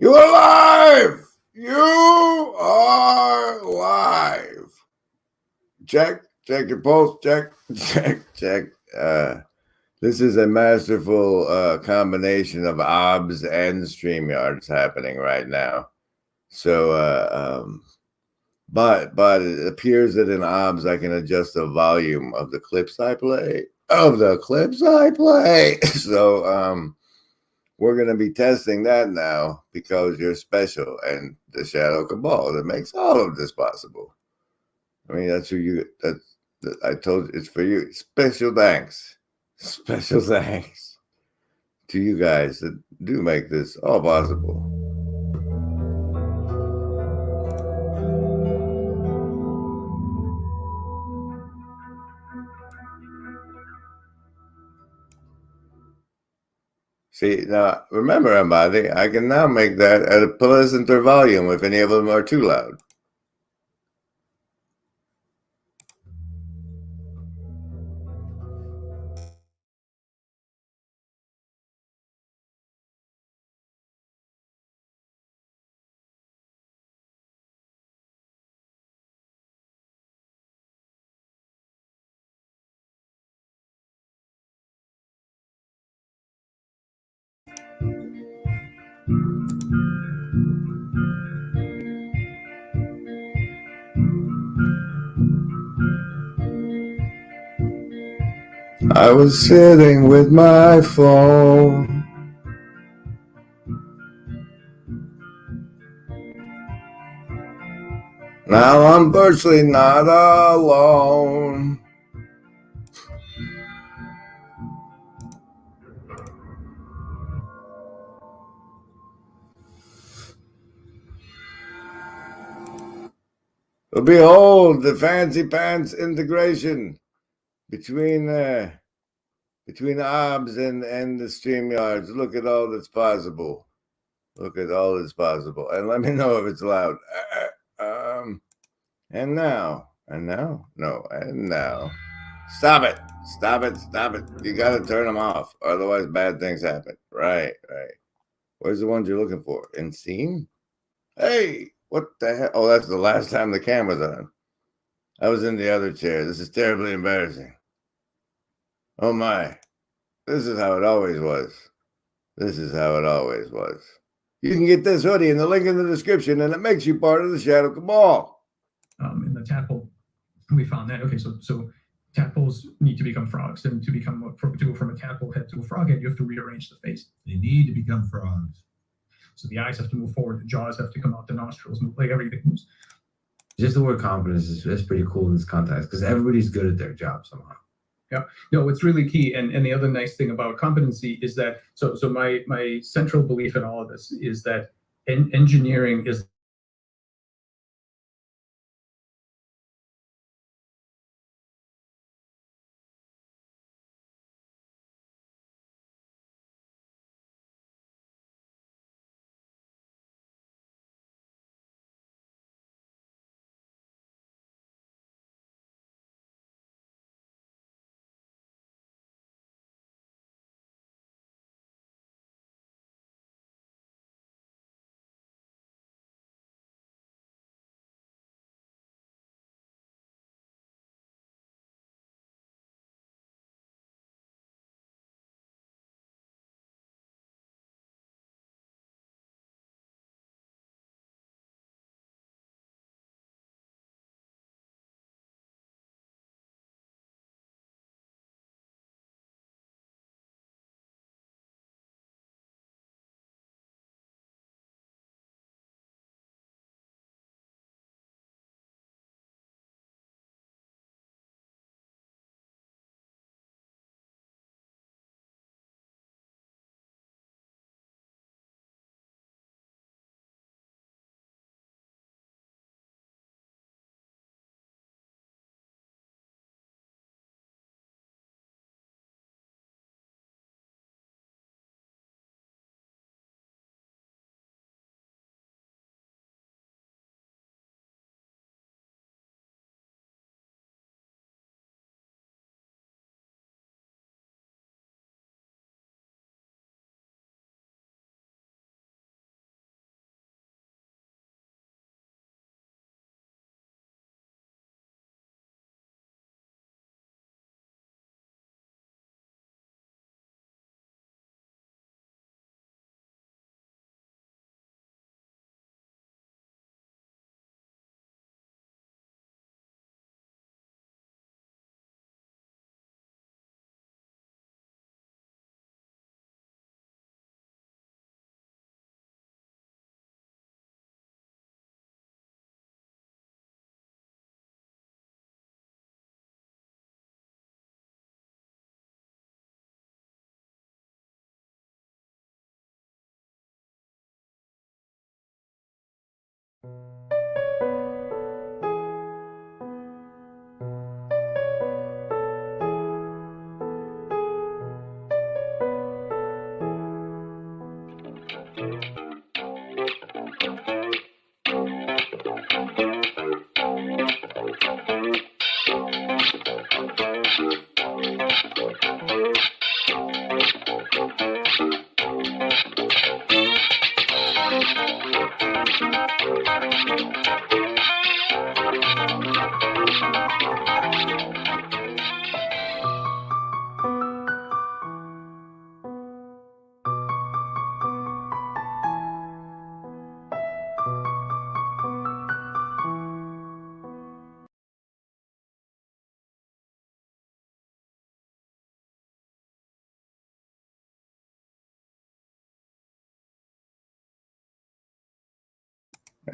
You are live! You are live! Check your pulse, check. This is a masterful combination of OBS and StreamYards happening right now. So, but it appears that in OBS I can adjust the volume of the clips I play. So, we're going to be testing that now because you're special and the Shadow Cabal that makes all of this possible. I mean, that's who you, I told you, it's for you. Special thanks to you guys that do make this all possible. See, now remember, everybody, I can now make that at a pleasanter volume if any of them are too loud. I was sitting with my phone. Now I'm virtually not alone. But behold the fancy pants integration between OBS and the StreamYards. Look at all that's possible. Look at all that's possible. And let me know if it's loud. And now. Stop it. You got to turn them off. Otherwise, bad things happen. Right. Where's the ones you're looking for? In scene? Hey, what the hell? Oh, that's the last time the camera's on. I was in the other chair. This is terribly embarrassing. Oh my. This is how it always was. You can get this hoodie in the link in the description, and it makes you part of the Shadow Cabal. In the tadpole, we found that, okay, so tadpoles need to become frogs, and to go from a tadpole head to a frog head, you have to rearrange the face. They need to become frogs. So the eyes have to move forward, the jaws have to come out, the nostrils move, like everything moves. Just the word confidence is pretty cool in this context because everybody's good at their job somehow. Yeah, no, it's really key. And the other nice thing about competency is that, so my central belief in all of this is that engineering is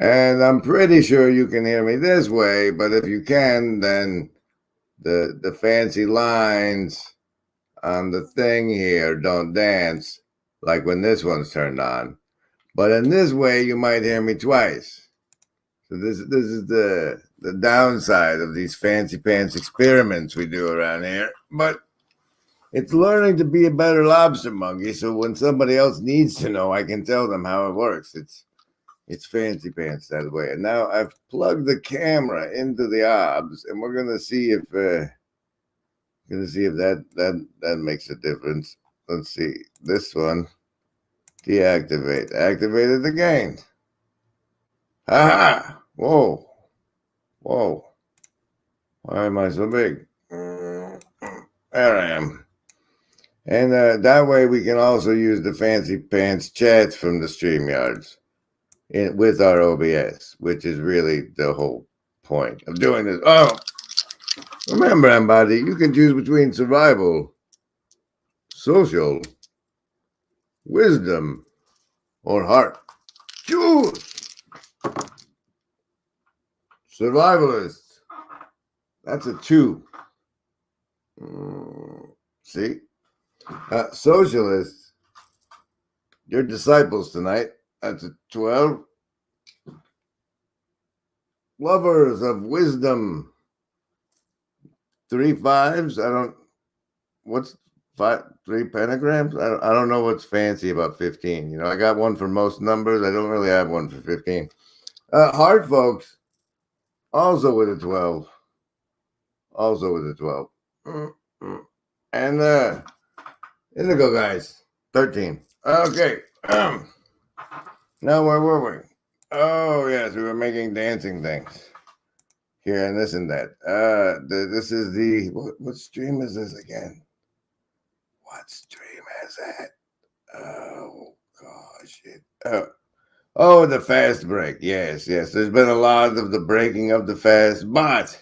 And I'm pretty sure you can hear me this way, but if you can, then the fancy lines on the thing here don't dance like when this one's turned on. But in this way, you might hear me twice. So this is the downside of these fancy pants experiments we do around here. But it's learning to be a better lobster monkey, so when somebody else needs to know, I can tell them how it works. It's fancy pants that way. And now I've plugged the camera into the obs, and we're gonna see if that makes a difference. Let's see. This one, deactivate. Activated again. Ha! Whoa. Whoa. Why am I so big? There I am. And that way we can also use the fancy pants chats from the StreamYards with our OBS, which is really the whole point of doing this. Oh, remember, everybody, you can choose between survival, social, wisdom, or heart. Choose! Survivalist. That's a 2. See? Socialist. Your disciples tonight. That's a 12. Lovers of wisdom. 3 5s. What's 3 pentagrams? I don't know what's fancy about 15. You know, I got one for most numbers. I don't really have one for 15. Heart folks. Also with a 12. Also with a 12. And indigo guys. 13. Okay. Now where were we? Oh yes, we were making dancing things here and this and that. This is the what stream is this again? What stream is that? Oh gosh, oh, the fast break. Yes. There's been a lot of the breaking of the fast, but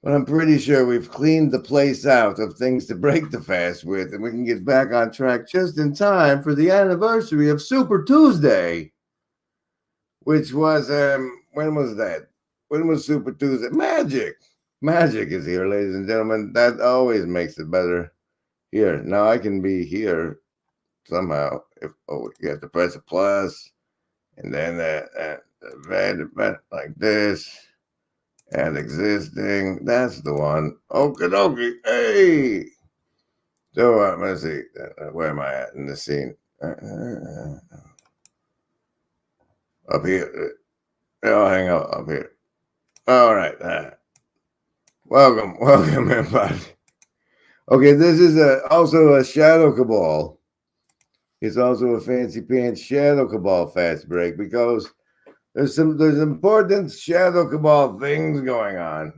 I'm pretty sure we've cleaned the place out of things to break the fast with, and we can get back on track just in time for the anniversary of Super Tuesday, which was when was that? When was Super Tuesday? Magic is here, ladies and gentlemen. That always makes it better. Here now, I can be here somehow. You have to press a plus, and then event like this. And existing, that's the one. Okie dokie. Hey. So let's see. Where am I at in the scene? Up here. I'll hang out up here. All right. Welcome, everybody. Okay, this is also a Shadow Cabal. It's also a fancy pants Shadow Cabal fast break because there's important Shadow Cabal things going on.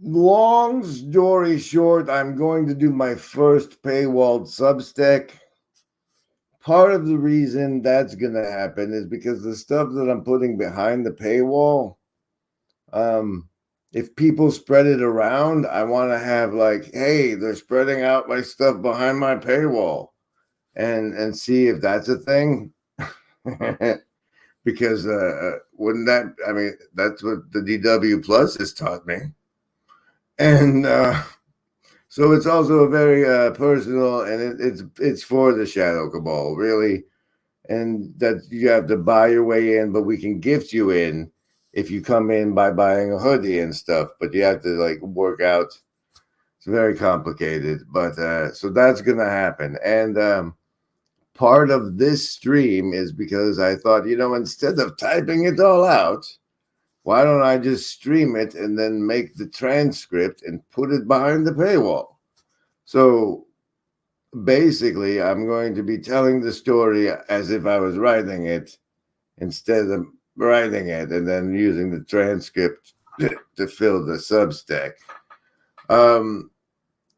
Long story short, I'm going to do my first paywalled Substack. Part of the reason that's going to happen is because the stuff that I'm putting behind the paywall, if people spread it around, I want to have like, hey, they're spreading out my stuff behind my paywall and see if that's a thing. Because wouldn't that, I mean, that's what the DW Plus has taught me. And so it's also a very personal, and it's for the Shadow Cabal, really. And that you have to buy your way in, but we can gift you in if you come in by buying a hoodie and stuff. But you have to like work out. It's very complicated, but so that's gonna happen. And part of this stream is because I thought, instead of typing it all out, why don't I just stream it and then make the transcript and put it behind the paywall? So basically, I'm going to be telling the story as if I was writing it instead of writing it and then using the transcript to fill the Substack.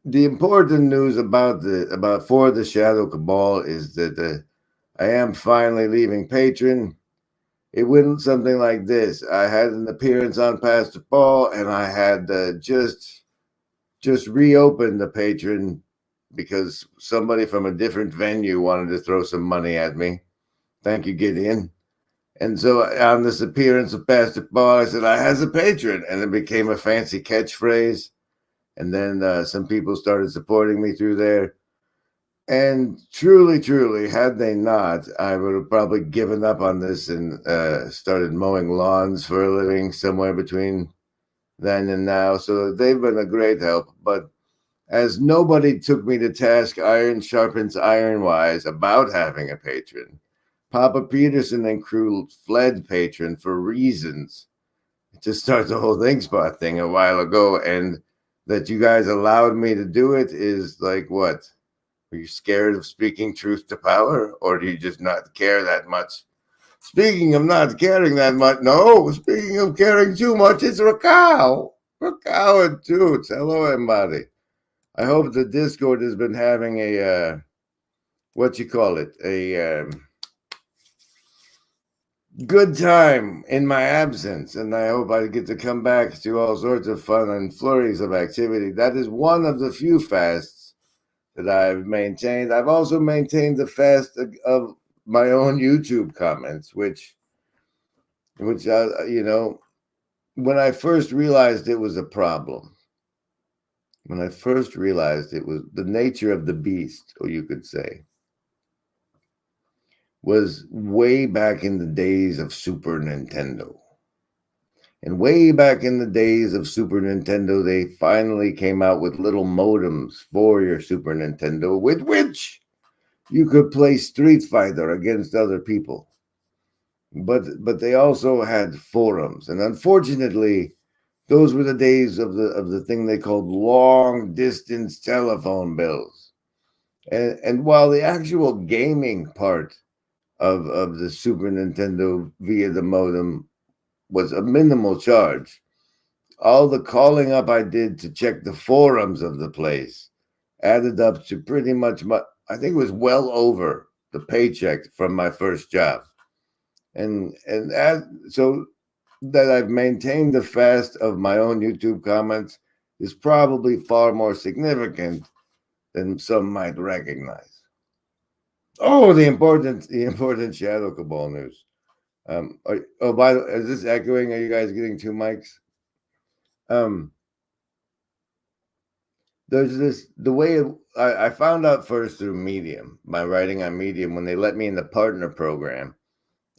The important news about the Shadow Cabal is that I am finally leaving Patreon. It went something like this: I had an appearance on Pastor Paul, and I had just reopened the Patreon because somebody from a different venue wanted to throw some money at me. Thank you, Gideon. And so on this appearance of Pastor Paul, I said, I has a patron, and it became a fancy catchphrase. And then some people started supporting me through there. And truly, had they not, I would have probably given up on this and started mowing lawns for a living somewhere between then and now. So they've been a great help. But as nobody took me to task, iron sharpens iron wise, about having a patron, Papa Peterson and crew fled Patreon for reasons to start the whole Think Spot thing a while ago. And that you guys allowed me to do it is like, what? Are you scared of speaking truth to power? Or do you just not care that much? Speaking of not caring that much, no, speaking of caring too much, it's Raquel. Raquel and Toots. Hello, everybody. I hope the Discord has been having a, what you call it, a good time in my absence. And I hope I get to come back to all sorts of fun and flurries of activity. That is one of the few fasts that I've maintained. I've also maintained the fast of my own YouTube comments, which you know, when I first realized it was a problem, when I first realized it was the nature of the beast, or you could say, was way back in the days of Super Nintendo. And way back in the days of Super Nintendo, they finally came out with little modems for your Super Nintendo with which you could play Street Fighter against other people. But they also had forums. And unfortunately, those were the days of the thing they called long distance telephone bills. And while the actual gaming part of the Super Nintendo via the modem was a minimal charge, all the calling up I did to check the forums of the place added up to pretty much I think it was well over the paycheck from my first job. So that I've maintained the fast of my own YouTube comments is probably far more significant than some might recognize. Oh, the important Shadow Cabal news. By the way, is this echoing? Are you guys getting two mics? There's the way I found out first through Medium, by writing on Medium, when they let me in the partner program,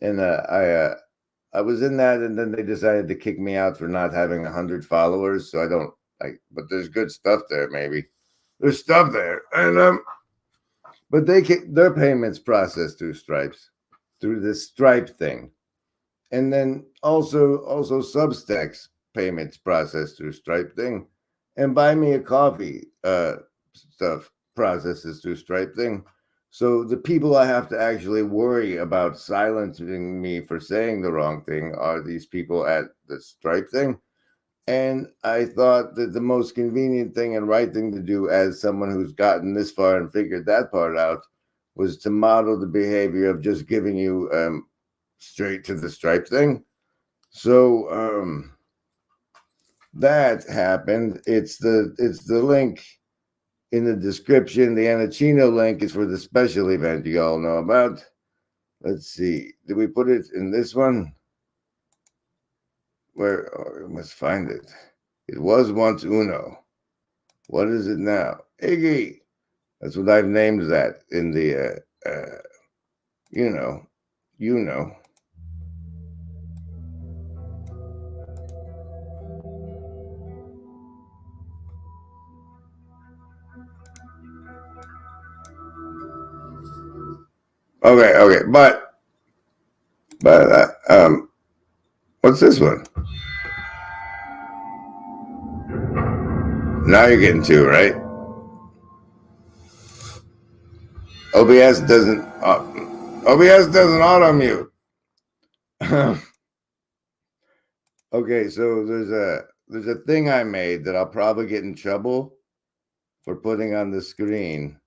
and I was in that, and then they decided to kick me out for not having 100 followers. So I don't like, but there's good stuff there. Maybe there's stuff there, and but their payments processed through Stripes, through this Stripe thing, and then also Substacks payments processed through Stripe thing, and Buy Me a Coffee stuff processes through Stripe thing. So the people I have to actually worry about silencing me for saying the wrong thing are these people at the Stripe thing. And I thought that the most convenient thing and right thing to do, as someone who's gotten this far and figured that part out, was to model the behavior of just giving you straight to the Stripe thing. So that happened. It's the link in the description. The Anachino link is for the special event you all know about. Let's see. Did we put it in this one? Where? Oh, we must find it. It was once Uno. What is it now? Iggy. That's what I've named that in the, you know. Okay, but what's this one? Now you're getting two, right? OBS doesn't auto mute. Okay, so there's a thing I made that I'll probably get in trouble for putting on the screen.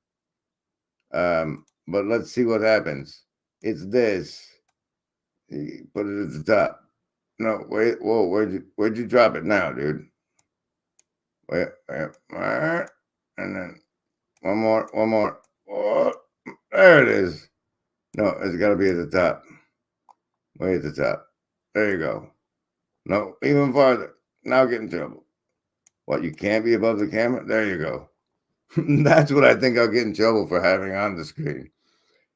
But let's see what happens. It's this. You put it at the top. No, wait, whoa, where'd you drop it now, dude? Wait, and then one more. Oh, there it is. No, it's got to be at the top. Way at the top. There you go. No, even farther. Now get in trouble. What, you can't be above the camera? There you go. That's what I think I'll get in trouble for having on the screen.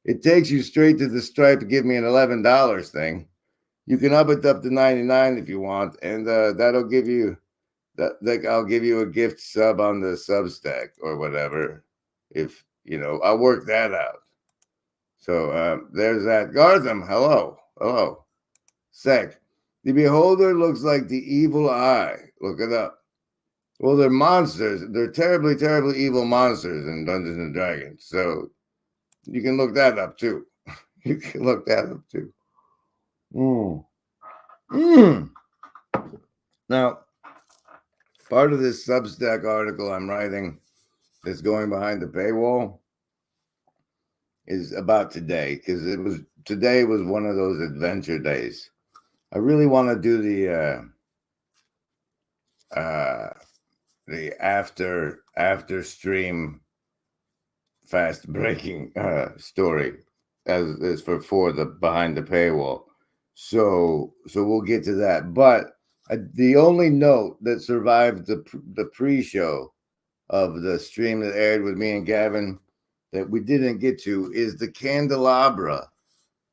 It takes you straight to the Stripe to give me an $11 thing. You can up it up to 99 if you want, and that'll give you I'll give you a gift sub on the Substack or whatever. If I'll work that out. So there's that. Gartham, hello. Sec. The beholder looks like the evil eye. Look it up. Well, they're monsters. They're terribly, terribly evil monsters in Dungeons and Dragons. So you can look that up too. Now, part of this Substack article I'm writing that's going behind the paywall is about today, because today was one of those adventure days. I really want to do the after stream fast breaking story as for the behind the paywall. So we'll get to that. But the only note that survived the pre-show of the stream that aired with me and Gavin that we didn't get to is the candelabra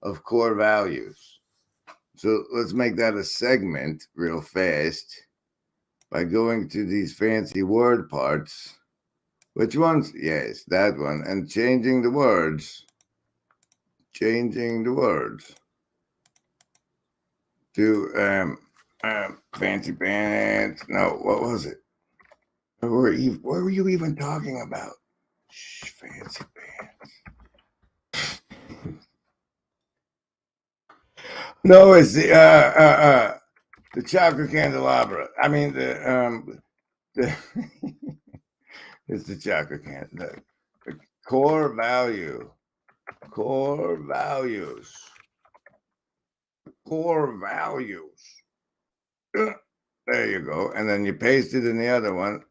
of core values. So let's make that a segment real fast by going to these fancy word parts. Which ones? Yes, that one. And changing the words. To fancy pants. No, what was it? What were you even talking about? Shh, fancy pants. No, it's the chakra candelabra. I mean the it's the chakra candelabra. The core values. There you go. And then you paste it in the other one.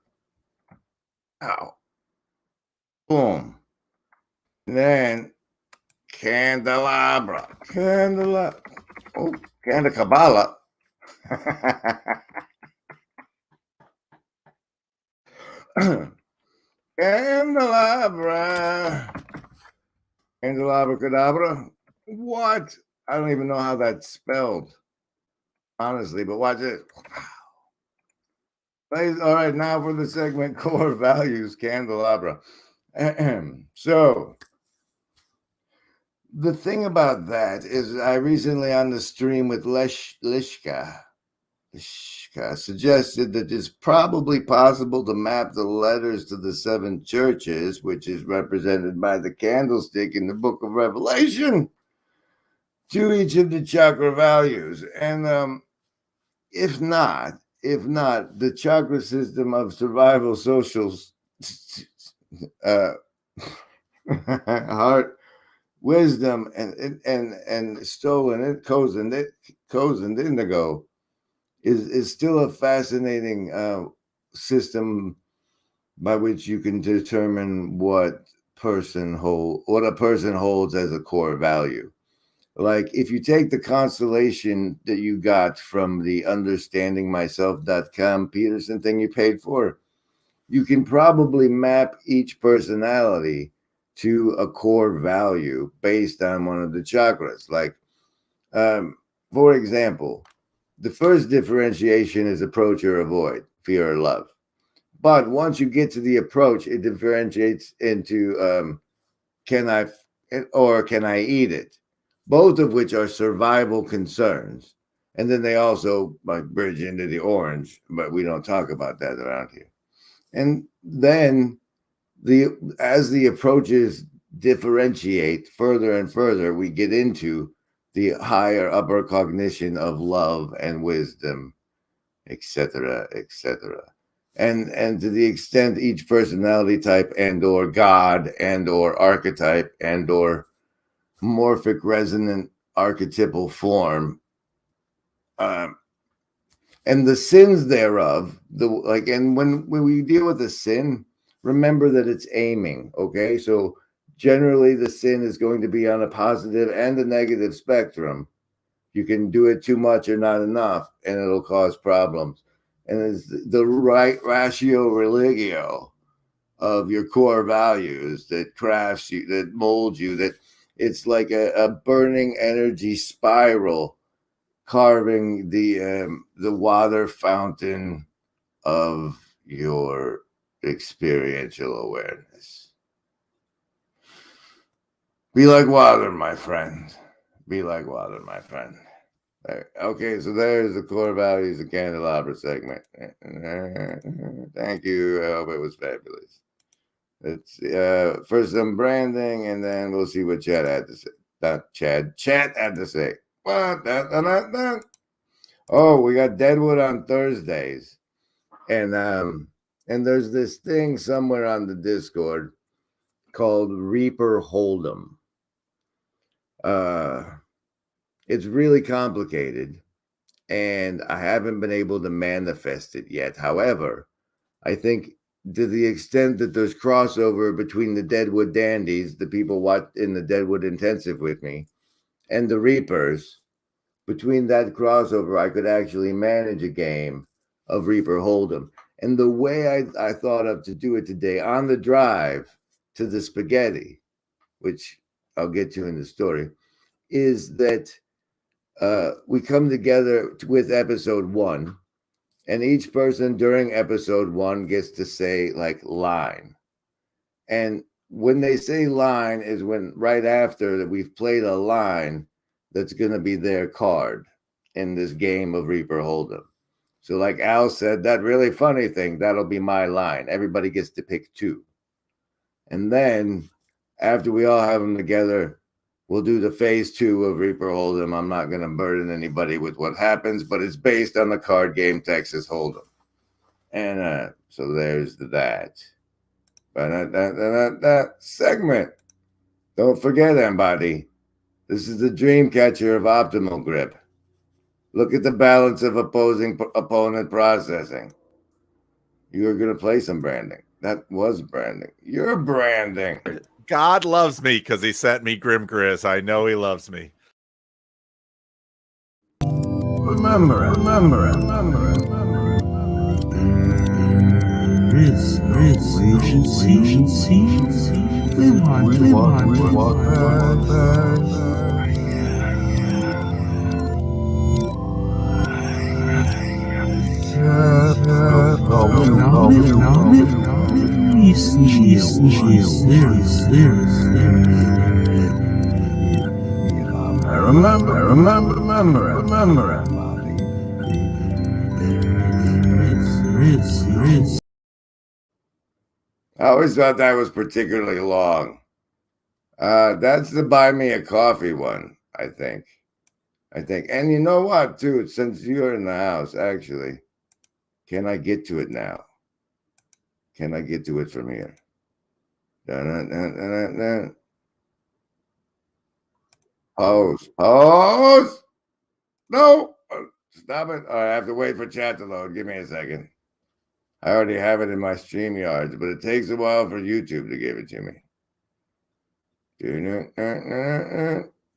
Ow. Boom. And then candelabra. Oh, Cabal. Candelabra cadabra. What? I don't even know how that's spelled, honestly, but watch it. All right, now for the segment core values, candelabra. So the thing about that is I recently on the stream with Lishka suggested that it's probably possible to map the letters to the 7 churches, which is represented by the candlestick in the book of Revelation, to each of the chakra values. And if not, the chakra system of survival, social, heart, wisdom, and stolen it, cozened indigo is still a fascinating system by which you can determine what a person holds as a core value. Like if you take the constellation that you got from the understandingmyself.com Peterson thing you paid for, you can probably map each personality to a core value based on one of the chakras. Like, for example, the first differentiation is approach or avoid, fear or love. But once you get to the approach, it differentiates into can I eat it? Both of which are survival concerns. And then they also bridge into the orange, but we don't talk about that around here. And then as the approaches differentiate further and further, we get into the higher upper cognition of love and wisdom, etc., etc. And to the extent each personality type and or God and or archetype and or morphic resonant archetypal form, and the sins thereof, and when we deal with a sin, remember that it's aiming. Okay, so generally the sin is going to be on a positive and a negative spectrum. You can do it too much or not enough, and it'll cause problems. And it's the right ratio religio of your core values that crafts you, that molds you, that it's like a burning energy spiral carving the water fountain of your experiential awareness. Be like water, my friend. Be like water, my friend. Okay, so there's the core values of Candelabra segment. Thank you. I hope it was fabulous. It's first some branding, and then we'll see what Chad had to say. Not Chad. Chat had to say. What? Oh, we got Deadwood on Thursdays, and there's this thing somewhere on the Discord called Reaper Hold'em. It's really complicated, and I haven't been able to manifest it yet. However, I think to the extent that there's crossover between the Deadwood Dandies, the people watch in the Deadwood Intensive with me, and the Reapers, between that crossover, I could actually manage a game of Reaper Hold'em. And the way I thought of to do it today on the drive to the spaghetti, which I'll get to in the story, is that we come together with episode 1, and each person during episode 1 gets to say like line. And when they say line is when right after that we've played a line that's going to be their card in this game of Reaper Hold'em. So like Al said, that really funny thing, that'll be my line. Everybody gets to pick 2. And then after we all have them together, we'll do the phase 2 of Reaper Hold'em. I'm not going to burden anybody with what happens, but it's based on the card game Texas Hold'em. And so there's that. But that segment. Don't forget, everybody. This is the dream catcher of optimal grip. Look at the balance of opposing opponent processing. You're going to play some branding. That was branding. You're branding. God loves me because he sent me Grim Grizz. I know he loves me. Remember it. We want remember it. I always thought that was particularly long. That's the buy me a coffee one, I think. And you know what, too? Since you're in the house, actually, can I get to it now? Can I get to it from here? Pause. No. Stop it. I have to wait for chat to load. Give me a second. I already have it in my StreamYards, but it takes a while for YouTube to give it to me.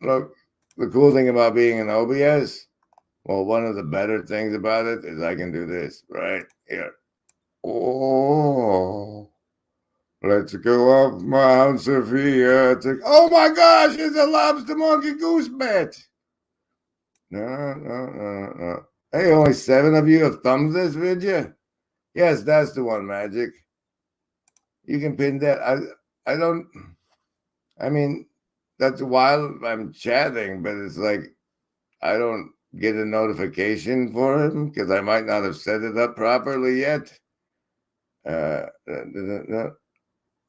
Look, the cool thing about being an OBS, well, one of the better things about it is I can do this right here. Oh, let's go up Mount Sophia. Oh my gosh, it's a lobster monkey goose bet. No. Hey, only 7 of you have thumbs this video? Yes, that's the one, Magic. You can pin that. I mean, that's while I'm chatting, but it's like I don't get a notification for him because I might not have set it up properly yet.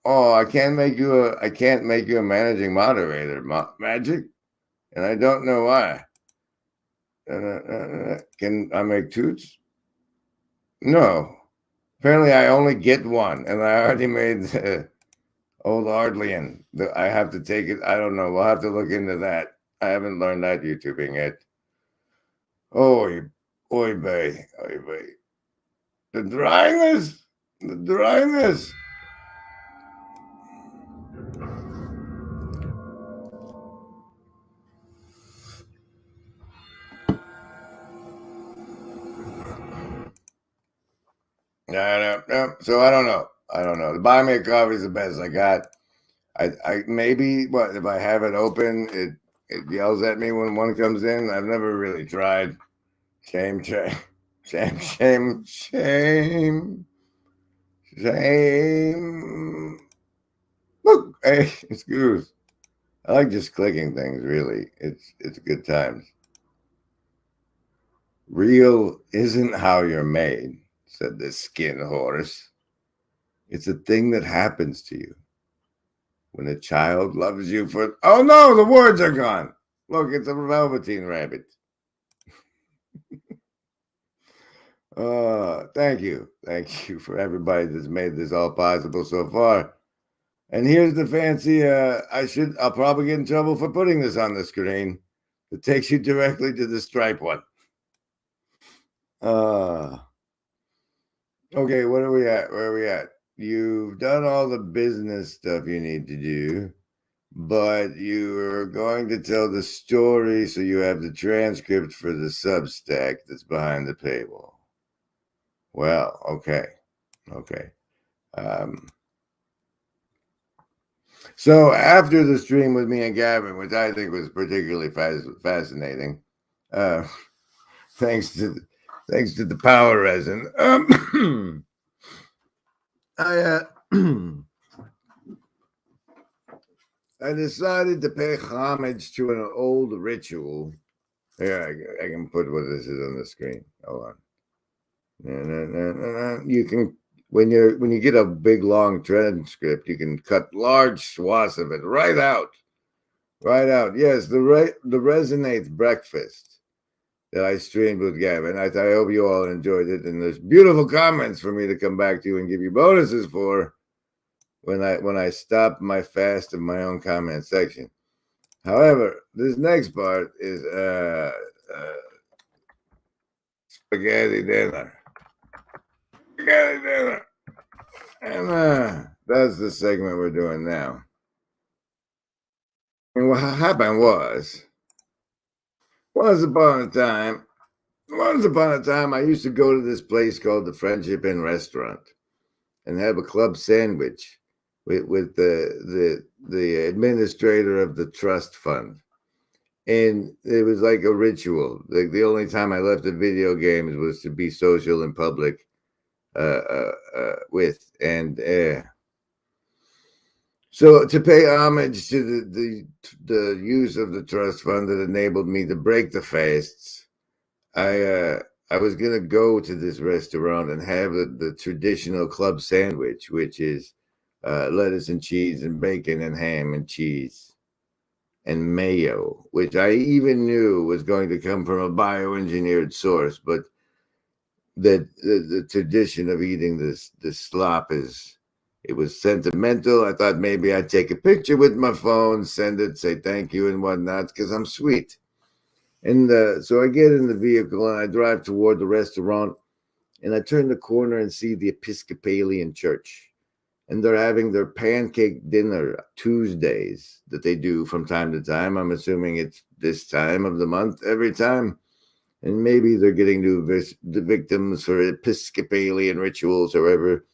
Oh, I can't make you a managing moderator, Magic, and I don't know why. Can I make toots? No. Apparently, I only get one, and I already made old Ardlian. I have to take it. I don't know. We'll have to look into that. I haven't learned that YouTubing yet. Oy, oy vey, oy vey. The dryness, the dryness. No. So I don't know. The buy me a coffee is the best I got. I maybe what if I have it open, it yells at me when one comes in. I've never really tried. Shame. Look, hey, excuse. I like just clicking things. Really, it's good times. Real isn't how you're made, said this skin horse. It's a thing that happens to you when a child loves you for. Oh no, the words are gone. Look, it's a Velveteen Rabbit. Thank you for everybody that's made this all possible so far. And here's the fancy. I'll probably get in trouble for putting this on the screen. It takes you directly to the Stripe one. Okay, what are we at? Where are we at? You've done all the business stuff you need to do, but you're going to tell the story, so you have the transcript for the Substack that's behind the paywall. Well, okay. So after the stream with me and Gavin, which I think was particularly fascinating, thanks to the power resin, I decided to pay homage to an old ritual. Yeah, I can put what this is on the screen. Hold on. You can when you get a big long transcript, you can cut large swaths of it right out. Yes, the Resonates breakfast that I streamed with Gavin. I hope you all enjoyed it, and there's beautiful comments for me to come back to you and give you bonuses for when I stop my fast of my own comment section. However, this next part is spaghetti dinner. And that's the segment we're doing now. And what happened was, once upon a time, I used to go to this place called the Friendship Inn Restaurant and have a club sandwich with the administrator of the trust fund. And it was like a ritual. Like the only time I left the video games was to be social in public with. And so to pay homage to the use of the trust fund that enabled me to break the fasts, I was going to go to this restaurant and have the traditional club sandwich, which is lettuce and cheese and bacon and ham and cheese and mayo, which I even knew was going to come from a bioengineered source, but the tradition of eating this slop it was sentimental. I thought maybe I'd take a picture with my phone, send it, say thank you and whatnot, because I'm sweet. And so I get in the vehicle and I drive toward the restaurant, and I turn the corner and see the Episcopalian church. And they're having their pancake dinner Tuesdays that they do from time to time. I'm assuming it's this time of the month every time. And maybe they're getting the victims for Episcopalian rituals or whatever.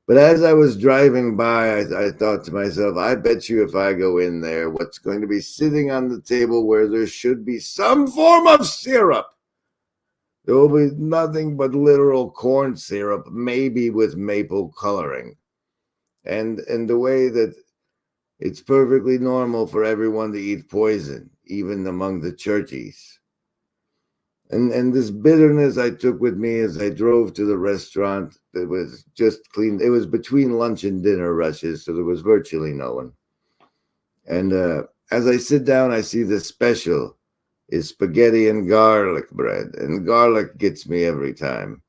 But as I was driving by, I thought to myself, I bet you if I go in there, what's going to be sitting on the table where there should be some form of syrup? There will be nothing but literal corn syrup, maybe with maple coloring. And the way that it's perfectly normal for everyone to eat poison, even among the churchies. And this bitterness I took with me as I drove to the restaurant. That was just clean. It was between lunch and dinner rushes, so there was virtually no one. And as I sit down, I see the special is spaghetti and garlic bread, and garlic gets me every time.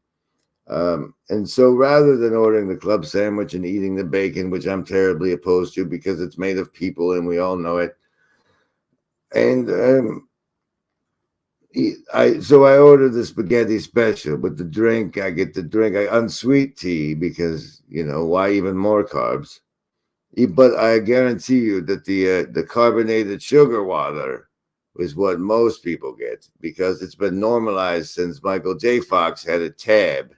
And so rather than ordering the club sandwich and eating the bacon, which I'm terribly opposed to because it's made of people and we all know it, and I ordered the spaghetti special, but the drink I get the drink unsweet tea because why even more carbs? But I guarantee you that the carbonated sugar water is what most people get because it's been normalized since Michael J. Fox had a tab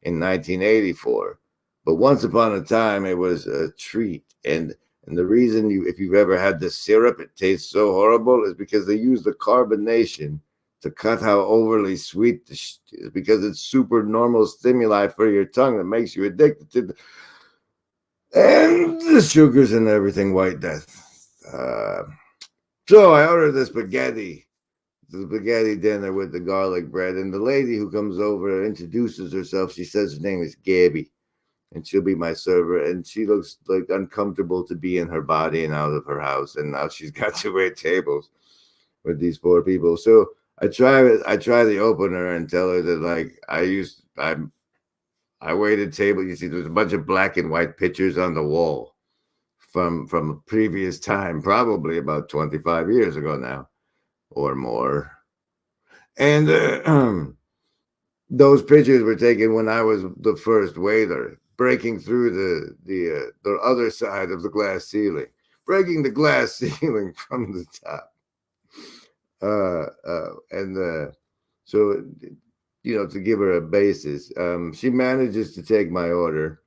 in 1984. But once upon a time, it was a treat. And the reason if you've ever had the syrup, it tastes so horrible is because they use the carbonation to cut how overly sweet the is because it's super normal stimuli for your tongue that makes you addicted to and the sugars and everything, white death. So I ordered the spaghetti dinner with the garlic bread, and the lady who comes over introduces herself. She says her name is Gabby, and she'll be my server. And she looks like uncomfortable to be in her body and out of her house. And now she's got to wait tables with these poor people. So I try the opener and tell her that like I waited table. You see, there's a bunch of black and white pictures on the wall from a previous time, probably about 25 years ago now or more. And those pictures were taken when I was the first waiter, breaking through the other side of the glass ceiling, breaking the glass ceiling from the top. So to give her a basis, she manages to take my order.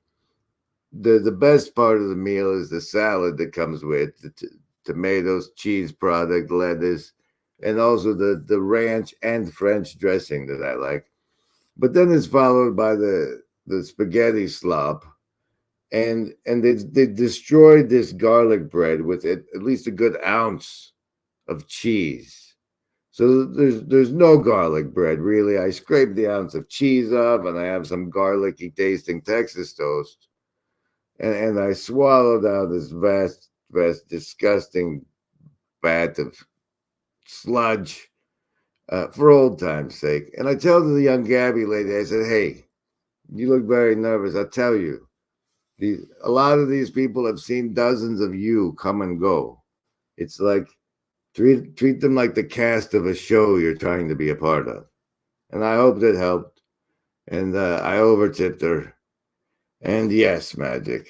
The best part of the meal is the salad that comes with the tomatoes, cheese product, lettuce, and also the ranch and French dressing that I like. But then it's followed by the spaghetti slop, and they destroyed this garlic bread with at least a good ounce of cheese. So there's no garlic bread really. I scraped the ounce of cheese off, and I have some garlicky tasting Texas toast, and I swallowed out this vast disgusting vat of sludge for old time's sake. And I tell the young Gabby lady, I said, "Hey, you look very nervous. I'll tell you, a lot of these people have seen dozens of you come and go. It's like treat them like the cast of a show you're trying to be a part of." And I hope that helped. And I overtipped her. And yes, magic,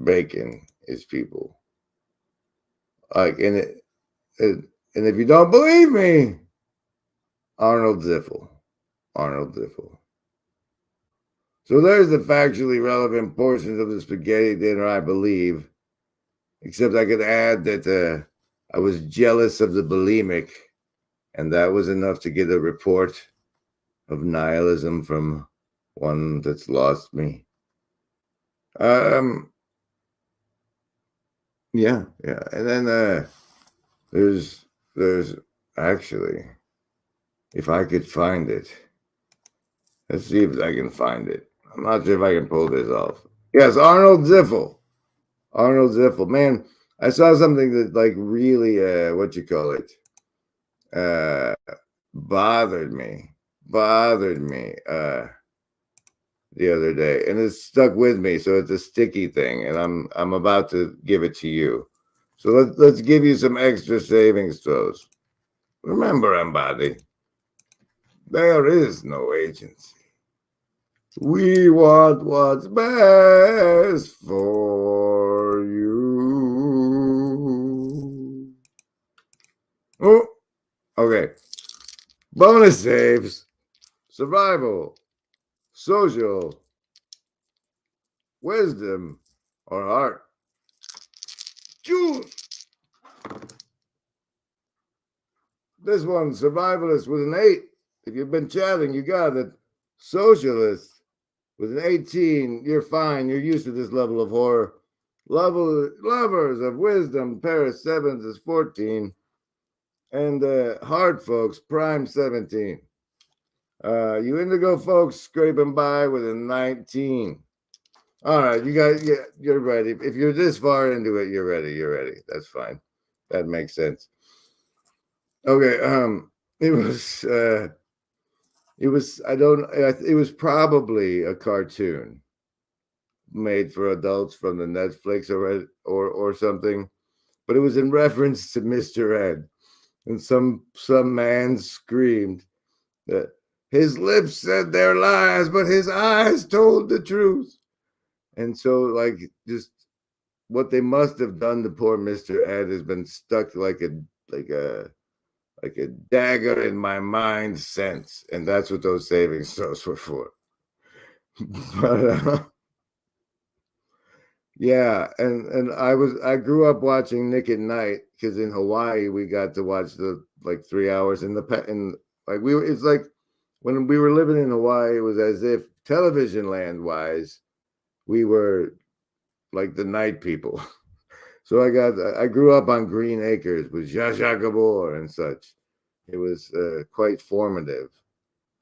bacon is people. Like and if you don't believe me, Arnold Ziffel. So there's the factually relevant portions of the spaghetti dinner, I believe. Except I could add that I was jealous of the bulimic, and that was enough to get a report of nihilism from one that's lost me. Yeah. And then there's actually, if I could find it. Let's see if I can find it. I'm not sure if I can pull this off. Yes, Arnold Ziffel. Man, I saw something that like really bothered me the other day, and it's stuck with me, so it's a sticky thing, and I'm about to give it to you. So let's give you some extra savings throws. Remember, everybody, there is no agency. We want what's best for you. Oh, okay. Bonus saves, survival, social, wisdom, or heart. Choose. This one, survivalist with an 8. If you've been chatting, you got it. Socialist with an 18. You're fine. You're used to this level of horror. Lovers of wisdom, pair of 7s is 14. And hard folks, prime 17. You Indigo folks scraping by with a 19. All right, you guys, yeah, you're ready. If you're this far into it, you're ready. You're ready. That's fine. That makes sense. Okay. It was. It was. It was probably a cartoon made for adults from the Netflix or something, but it was in reference to Mr. Ed, and some man screamed that his lips said their lies, but his eyes told the truth. And so, like, just what they must have done to poor Mr. Ed has been stuck like a dagger in my mind since, and that's what those savings throws were for. But yeah, and I grew up watching Nick at Night because in Hawaii we got to watch the like 3 hours in the and like it's like when we were living in Hawaii, it was as if television land wise we were like the night people. So I grew up on Green Acres with Shadow Cabal and such. It was quite formative.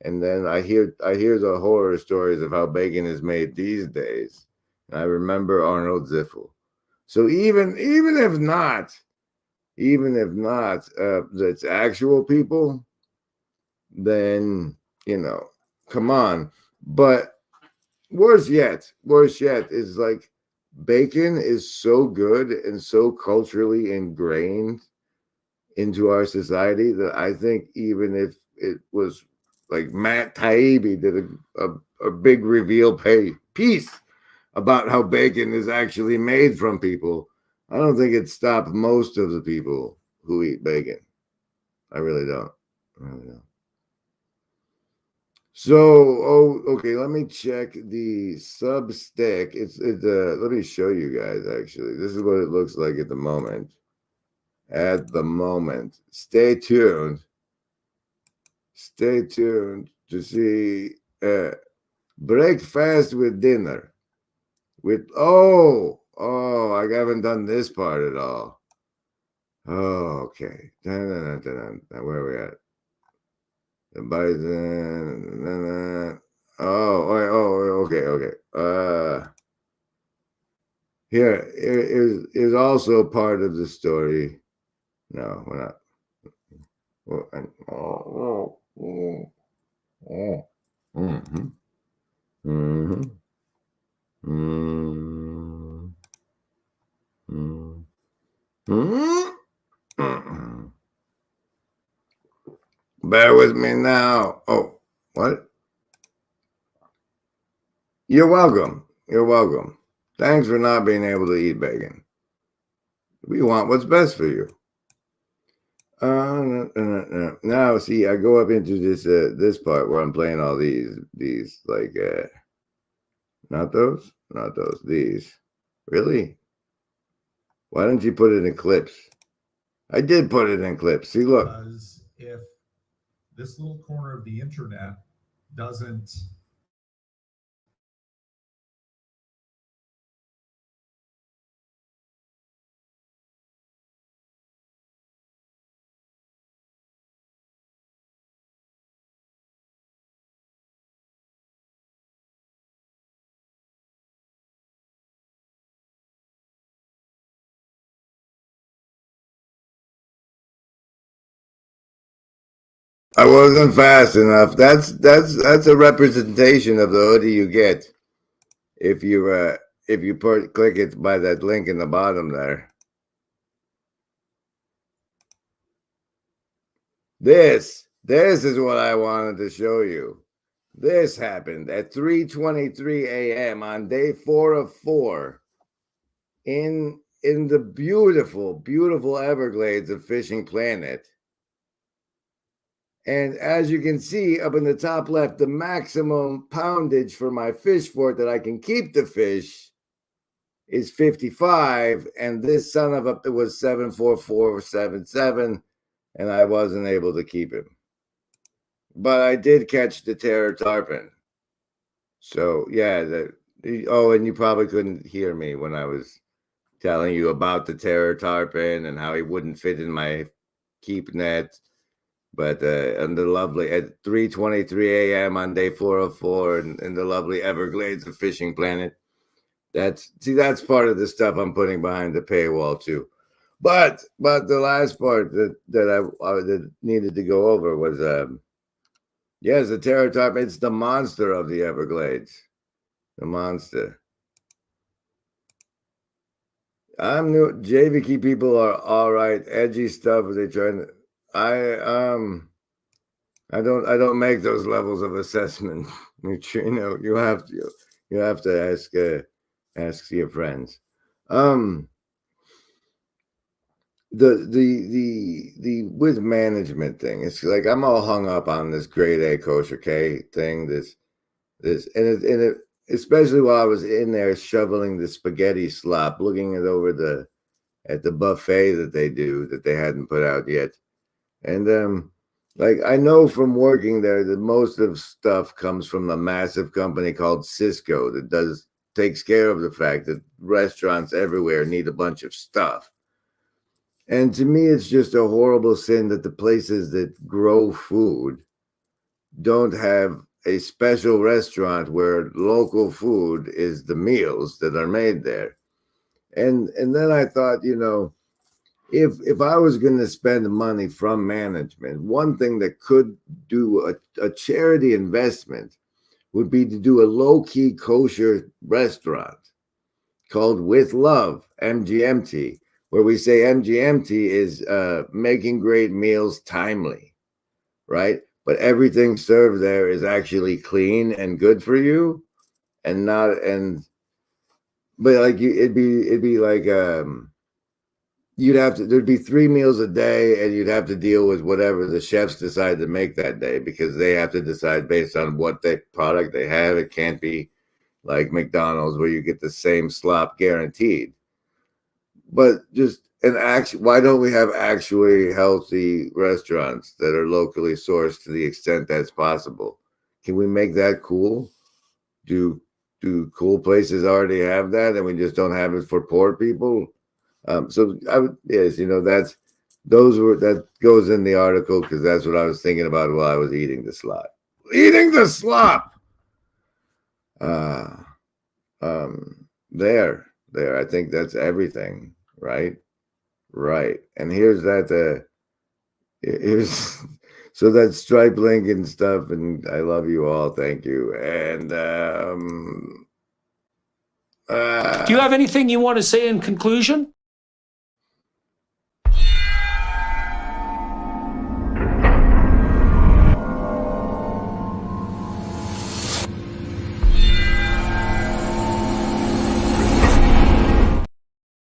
And then I hear the horror stories of how bacon is made these days. And I remember Arnold Ziffel. So even if not, that's actual people, then come on. But worse yet is like bacon is so good and so culturally ingrained into our society that I think even if it was like Matt Taibbi did a big reveal piece about how bacon is actually made from people, I don't think it stopped most of the people who eat bacon. I really don't. So, okay, let me check the Substack. It's let me show you guys actually. This is what it looks like at the moment. Stay tuned. Stay tuned to see breakfast with dinner. I haven't done this part at all. Oh, okay. Where are we at? The bison. Okay. Here is also part of the story. No, we're not. Bear with me now. Oh, what? You're welcome. You're welcome. Thanks for not being able to eat bacon. We want what's best for you. Now, see, I go up into this part where I'm playing all these like not those, these. Really? Why didn't you put it in clips? I did put it in clips. See, look. Because if this little corner of the internet doesn't I wasn't fast enough. That's a representation of the hoodie you get if you click it by that link in the bottom there. This is what I wanted to show you. This happened at 3:23 a.m. on day 4 of 4 in the beautiful Everglades of Fishing Planet. And as you can see up in the top left, the maximum poundage for my fish fort that I can keep the fish is 55. And this son of a was 74477, and I wasn't able to keep him. But I did catch the terror tarpon. So yeah, and you probably couldn't hear me when I was telling you about the terror tarpon and how he wouldn't fit in my keep net. But on the lovely at 3:23 a.m. on day 404 in the lovely Everglades of Fishing Planet. That's part of the stuff I'm putting behind the paywall too. But the last part that I that needed to go over was yes, the Terratop. It's the monster of the Everglades. The monster. I'm new. JVK people are all right. Edgy stuff. They trying to. I don't make those levels of assessment. You have to ask your friends. The with management thing, it's like I'm all hung up on this grade A kosher K thing. This and it especially while I was in there shoveling the spaghetti slop, looking at the buffet that they do that they hadn't put out yet. And like I know from working there that most of stuff comes from a massive company called Cisco that takes care of the fact that restaurants everywhere need a bunch of stuff. And to me, it's just a horrible sin that the places that grow food don't have a special restaurant where local food is the meals that are made there. And then I thought, if I was going to spend money from management, one thing that could do a charity investment would be to do a low-key kosher restaurant called With Love, MGMT, where we say MGMT is making great meals timely, right? But everything served there is actually clean and good for you, and not but like it'd be like there'd be 3 meals a day, and you'd have to deal with whatever the chefs decide to make that day because they have to decide based on what product they have. It can't be like McDonald's where you get the same slop guaranteed. But why don't we have actually healthy restaurants that are locally sourced to the extent that's possible? Can we make that cool? Do cool places already have that, and we just don't have it for poor people? So that goes in the article because that's what I was thinking about while I was eating the slop. Eating the slop. There. I think that's everything, right? Right. And here's so that's Stripe link and stuff. And I love you all. Thank you. And do you have anything you want to say in conclusion?